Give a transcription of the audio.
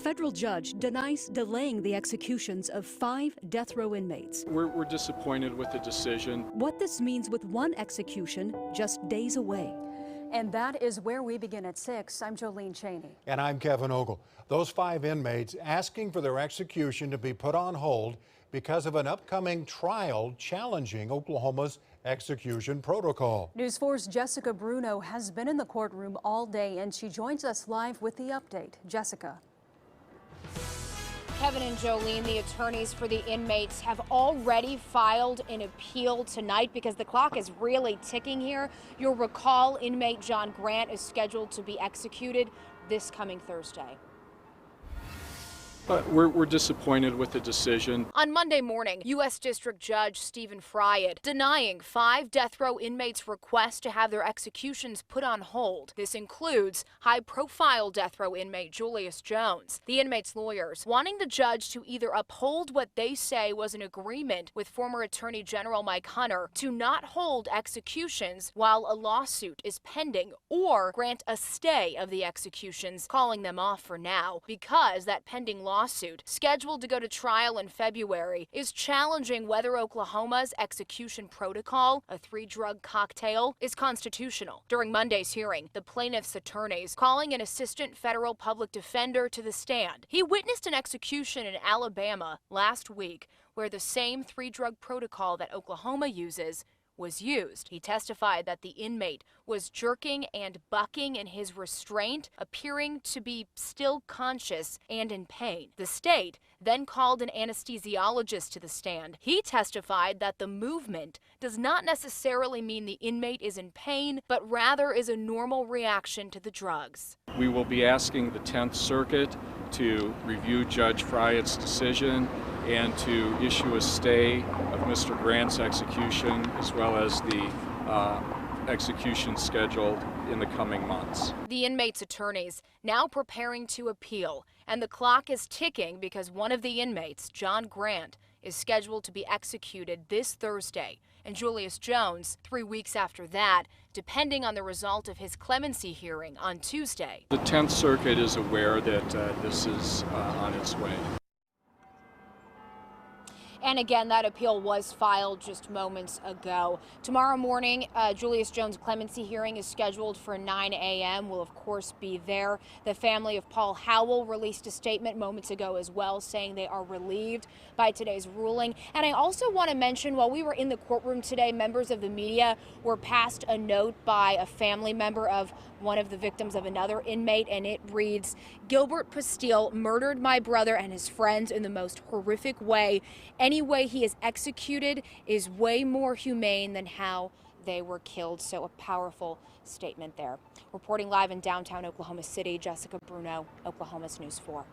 federal judge denies delaying the executions of 5 death row inmates. We're disappointed with the decision. What this means with one execution just days away. And that is where we begin at 6. I'm Jolene Cheney. And I'm Kevin Ogle. Those 5 inmates asking for their execution to be put on hold because of an upcoming trial challenging Oklahoma's execution protocol. News 4's Jessica Bruno has been in the courtroom all day, and she joins us live with the update. Jessica. Kevin and Jolene, the attorneys for the inmates, have already filed an appeal tonight because the clock is really ticking here. You'll recall inmate John Grant is scheduled to be executed this coming Thursday. But we're disappointed with the decision. On Monday morning, U.S. District Judge Stephen Fried denying 5 death row inmates' request to have their executions put on hold. This includes high-profile death row inmate Julius Jones. The inmates' lawyers wanting the judge to either uphold what they say was an agreement with former Attorney General Mike Hunter to not hold executions while a lawsuit is pending, or grant a stay of the executions, calling them off for now because that pending lawsuit, scheduled to go to trial in February, is challenging whether Oklahoma's execution protocol, a 3-drug cocktail, is constitutional. During Monday's hearing, the plaintiff's attorneys calling an assistant federal public defender to the stand. He witnessed an execution in Alabama last week where the same 3-drug protocol that Oklahoma uses was used. He testified that the inmate was jerking and bucking in his restraint, appearing to be still conscious and in pain. The state then called an anesthesiologist to the stand. He testified that the movement does not necessarily mean the inmate is in pain, but rather is a normal reaction to the drugs. We will be asking the 10th Circuit to review Judge Fried's decision and to issue a stay of Mr. Grant's execution, as well as the execution scheduled in the coming months. The inmates' attorneys now preparing to appeal, and the clock is ticking because one of the inmates, John Grant, is scheduled to be executed this Thursday, and Julius Jones 3 weeks after that, depending on the result of his clemency hearing on Tuesday. The 10th Circuit is aware that this is on its way. And again, that appeal was filed just moments ago. Tomorrow morning, Julius Jones' clemency hearing is scheduled for 9 a.m. We'll, of course, be there. The family of Paul Howell released a statement moments ago as well, saying they are relieved by today's ruling. And I also want to mention, while we were in the courtroom today, members of the media were passed a note by a family member of one of the victims of another inmate, and it reads, "Gilbert Pastille murdered my brother and his friends in the most horrific way. Any way he is executed is way more humane than how they were killed." So a powerful statement there. Reporting live in downtown Oklahoma City, Jessica Bruno, Oklahoma's News 4.